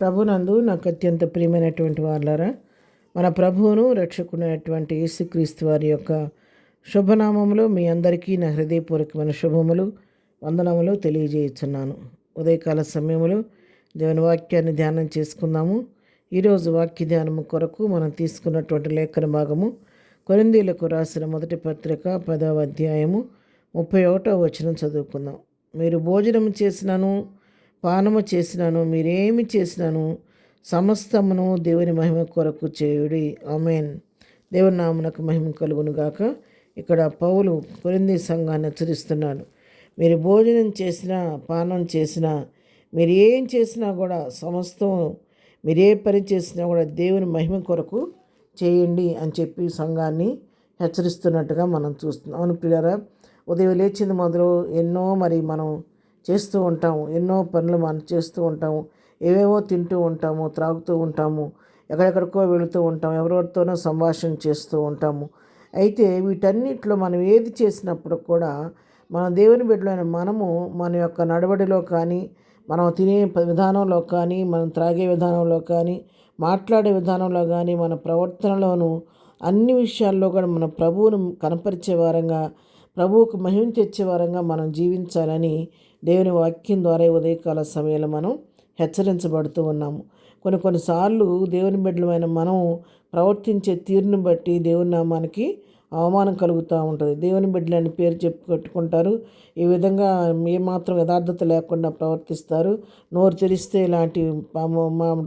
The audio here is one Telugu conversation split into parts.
ప్రభునందు నాకు అత్యంత ప్రియమైనటువంటి వాళ్ళారా, మన ప్రభువును రక్షకునైనటువంటి యేసుక్రీస్తు వారి యొక్క శుభనామములు మీ అందరికీ నా హృదయపూర్వకమైన శుభములు వందనములు తెలియజేయుచున్నాను. ఉదయకాల సమయంలో దేవుని వాక్యాన్ని ధ్యానం చేసుకుందాము. ఈరోజు వాక్య ధ్యానము కొరకు మనం తీసుకున్నటువంటి లేఖన భాగము కొరింథీయులకు రాసిన మొదటి పత్రిక 10వ అధ్యాయము 31వ వచనం చదువుకుందాం. మీరు భోజనం చేసినాను పానము చేసినాను, మీరేమి చేసినాను సమస్తమును దేవుని మహిమ కొరకు చేయుడి. ఆమేన్. దేవుని నామమునకు మహిమ కలుగును గాక. ఇక్కడ పౌలు కొరింథీ సంఘాన్ని హెచ్చరిస్తున్నాడు. మీరు భోజనం చేసినా పానం చేసినా మీరు ఏం చేసినా కూడా సమస్తం మీరు ఏ పని చేసినా కూడా దేవుని మహిమ కొరకు చేయండి అని చెప్పి సంఘాన్ని హెచ్చరిస్తున్నట్టుగా మనం చూస్తున్నాం. అవును ప్రియులారా, ఉదయం లేచింది మొదలు ఎన్నో మనం చేస్తూ ఉంటాము. ఎన్నో పనులు మనం చేస్తూ ఉంటాము. ఏవేవో తింటూ ఉంటాము, త్రాగుతూ ఉంటాము, ఎక్కడెక్కడికో వెళుతూ ఉంటాము, ఎవరెవరితోనో సంభాషణ చేస్తూ ఉంటాము. అయితే వీటన్నిటిలో మనం ఏది చేసినప్పుడు కూడా మన దేవుని బిడ్డలైన మనము మన యొక్క నడవడిలో కానీ, మనం తినే విధానంలో కానీ, మనం త్రాగే విధానంలో కానీ, మాట్లాడే విధానంలో కానీ, మన ప్రవర్తనలోనూ అన్ని విషయాల్లో కూడా మన ప్రభువును కనపరిచే వారంగా, ప్రభువుకు మహిమ తెచ్చే వారంగా మనం జీవించాలని దేవుని వాక్యం ద్వారా ఉదయకాల సమయంలో మనం హెచ్చరించబడుతూ ఉన్నాము. కొన్నిసార్లు దేవుని బిడ్డలమైన మనం ప్రవర్తించే తీరుని బట్టి దేవుని నామానికి అవమానం కలుగుతూ ఉంటుంది. దేవుని బిడ్డలని పేరు చెప్పుకొట్టుకుంటారు. ఈ విధంగా ఏమాత్రం యథార్థత లేకుండా ప్రవర్తిస్తారు. నోరు తెరిస్తే ఇలాంటి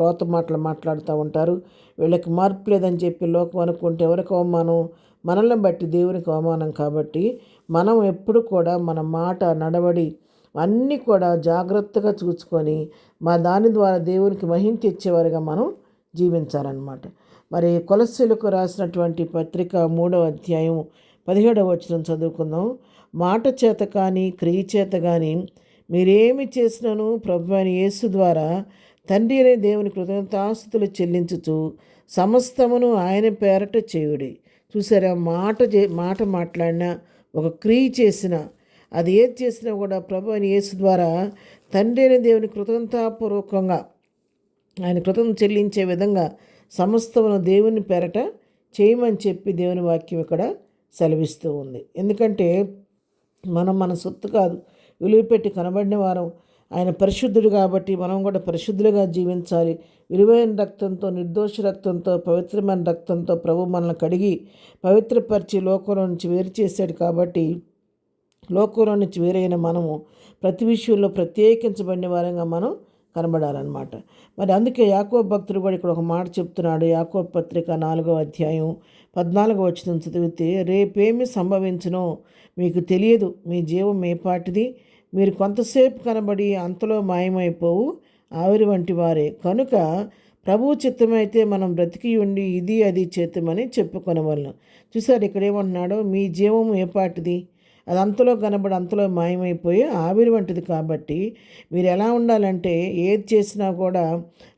రోత మాటలు మాట్లాడుతూ ఉంటారు. వీళ్ళకి మార్పు లేదని చెప్పి లోకం అనుకుంటే ఎవరికి అవమానం? మనల్ని బట్టి దేవునికి అవమానం. కాబట్టి మనం ఎప్పుడు కూడా మన మాట నడవడి అన్నీ కూడా జాగ్రత్తగా చూసుకొని దాని ద్వారా దేవునికి మహిమ తెచ్చేవారిగా మనం జీవించాలన్నమాట. మరి కొలస్సీలకు రాసినటువంటి పత్రిక 3వ అధ్యాయం 17వ వచనం చదువుకుందాం. మాట చేత కానీ క్రియ చేత కానీ మీరేమి చేసినాను ప్రభు అయిన యేసు ద్వారా తండ్రి అనే దేవుని కృతజ్ఞతాస్తుతులు చెల్లించుచు సమస్తమును ఆయన పేరట చేయుడి. చూసారా, మాట మాట్లాడినా, ఒక క్రియ చేసిన, అది ఏది చేసినా కూడా ప్రభు అయిన యేసు ద్వారా తండ్రి అయిన దేవుని కృతజ్ఞతాపూర్వకంగా ఆయన కృతజ్ఞత చెల్లించే విధంగా సమస్తమును దేవుని పేరట చేయమని చెప్పి దేవుని వాక్యం ఇక్కడ సెలవిస్తూ ఉంది. ఎందుకంటే మనం మన సొత్తు కాదు, విలువ పెట్టి కనబడిన వారం. ఆయన పరిశుద్ధుడు కాబట్టి మనం కూడా పరిశుద్ధులుగా జీవించాలి. విలువైన రక్తంతో, నిర్దోష రక్తంతో, పవిత్రమైన రక్తంతో ప్రభు మనల్ని కడిగి పవిత్రపరిచి లోకంలో నుంచి వేరు చేశాడు. కాబట్టి లోకంలో నుంచి వేరైన మనము ప్రతి విషయంలో ప్రత్యేకించబడిన వారంగా మనం కనబడాలన్నమాట. మరి అందుకే యాకోబు భక్తుడు కూడా ఇక్కడ ఒక మాట చెప్తున్నాడు. యాకోబు పత్రిక 4వ అధ్యాయం 14వ వచనం చదివితే, రేపేమి సంభవించునో మీకు తెలియదు, మీ జీవం ఏపాటిది, మీరు కొంతసేపు కనబడి అంతలో మాయమైపోవు ఆవిరి వంటి వారే. కనుక ప్రభువు చిత్తమైతే మనం బ్రతికి ఉండి ఇది అది చేద్దామని చెప్పుకొనవలను. చూసారు ఇక్కడ ఏమంటున్నాడో, మీ జీవం ఏపాటిది, అది అంతలో కనబడి అంతలో మాయమైపోయి ఆవిరి వంటిది. కాబట్టి మీరు ఎలా ఉండాలంటే ఏది చేసినా కూడా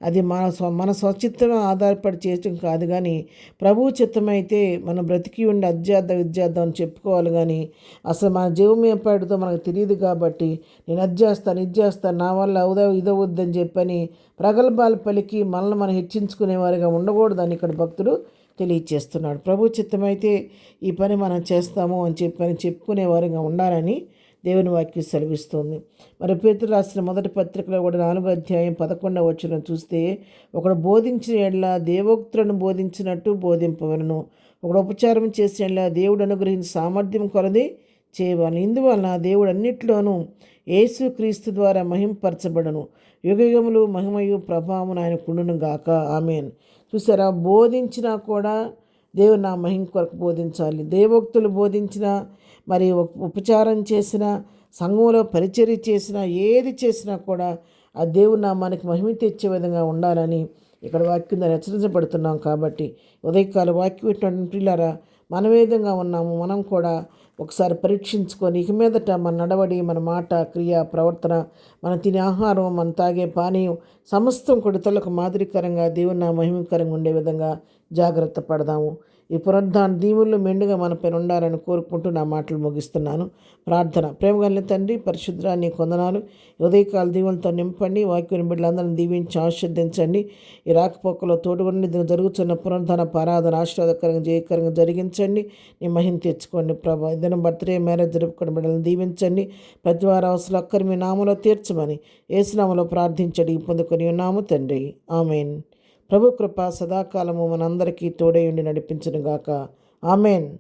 అది మన స్వచిత్తం ఆధారపడి చేయటం కాదు, కానీ ప్రభు చిత్తమైతే మనం బ్రతికి ఉండి అధ్యార్థం విద్యార్థం అని చెప్పుకోవాలి. కానీ అసలు మన జీవం ఏపాటితో మనకు తెలియదు. కాబట్టి నేను ఇది చేస్తాను, నా వల్ల ఇదవుద్దని చెప్పని ప్రగల్భాలు పలికి మనల్ని మనం హెచ్చించుకునేవారిగా ఉండకూడదని ఇక్కడ భక్తుడు తెలియచేస్తున్నాడు. ప్రభు చిత్తమైతే ఈ పని మనం చేస్తాము అని చెప్పుకునేవారుగా ఉండాలని దేవుని వాక్యం సెలవిస్తుంది. మరి పేతురు రాసిన మొదటి పత్రికలో కూడా 4వ అధ్యాయం 11వ వచనం చూస్తే, ఒకడు బోధించిన ఎడల దేవోక్తులను బోధించినట్టు బోధింపవలను, ఒకడు ఉపచారం చేసిన ఎడల దేవుడు అనుగ్రహించిన సామర్థ్యం కొలది చేయవలను. ఇందువలన దేవుడు అన్నిట్లోనూ యేసుక్రీస్తు ద్వారా మహింపరచబడను, యుగయుగములు మహిమయు ప్రభావమును ఆయన కుండును గాక. ఆమేన్. చూసారా, బోధించినా కూడా దేవుడు నా మహిమ కొరకు బోధించాలి. దేవోక్తులు బోధించినా, మరి ఉపచారం చేసినా, సంఘంలో పరిచర్య చేసినా, ఏది చేసినా కూడా ఆ దేవుడు నా మనకి మహిమ తెచ్చే విధంగా ఉండాలని ఇక్కడ వాక్యం ద్వారా హెచ్చరించబడుతున్నాం. కాబట్టి ఉదయకాల వాక్యం ఇటువంటి పిల్లరా, మనం ఏ విధంగా ఉన్నాము మనం కూడా ఒకసారి పరీక్షించుకొని ఇక మీదట మన నడవడి, మన మాట, క్రియ, ప్రవర్తన, మనం తినే ఆహారం, మనం తాగే పానీయం సమస్తం కొడుతలకు మాదిరికరంగా దేవుని నా మహిమకరంగా ఉండే విధంగా జాగ్రత్త పడదాము. ఈ పునరుద్ధాన దీవుల్లో మెండుగా మనపైన ఉండాలని కోరుకుంటూ నా మాటలు ముగిస్తున్నాను. ప్రార్థన. ప్రేమగల తండ్రి, పరిశుద్ధ నీ కొందనాలు. ఉదయకాల దీవులతో నింపండి. వాక్యం బిడ్డలందరినీ దీవించి ఆశీర్వదించండి. ఈ రాకపోకలో తోడుగుండి దీన్ని జరుగుతున్న పునరుద్ధాన ఆరాధన ఆశీర్వాదకరంగా జయకరంగా జరిగించండి. నీ మహిమ తెచ్చుకోండి ప్రభా. దినం బర్త్డే మ్యారేజ్ జరుపుకుని బిడ్డలను దీవించండి. ప్రతి వారి అవసరం ఒక్కరి మీ నామలో తీర్చమని యేసునామలో ప్రార్థించడి పొందుకొని ఉన్నాము తండ్రి. ఆమెన్. ప్రభు కృప సదాకాలము మనందరికీ తోడై ఉండి నడిపించునుగాక. ఆమెన్.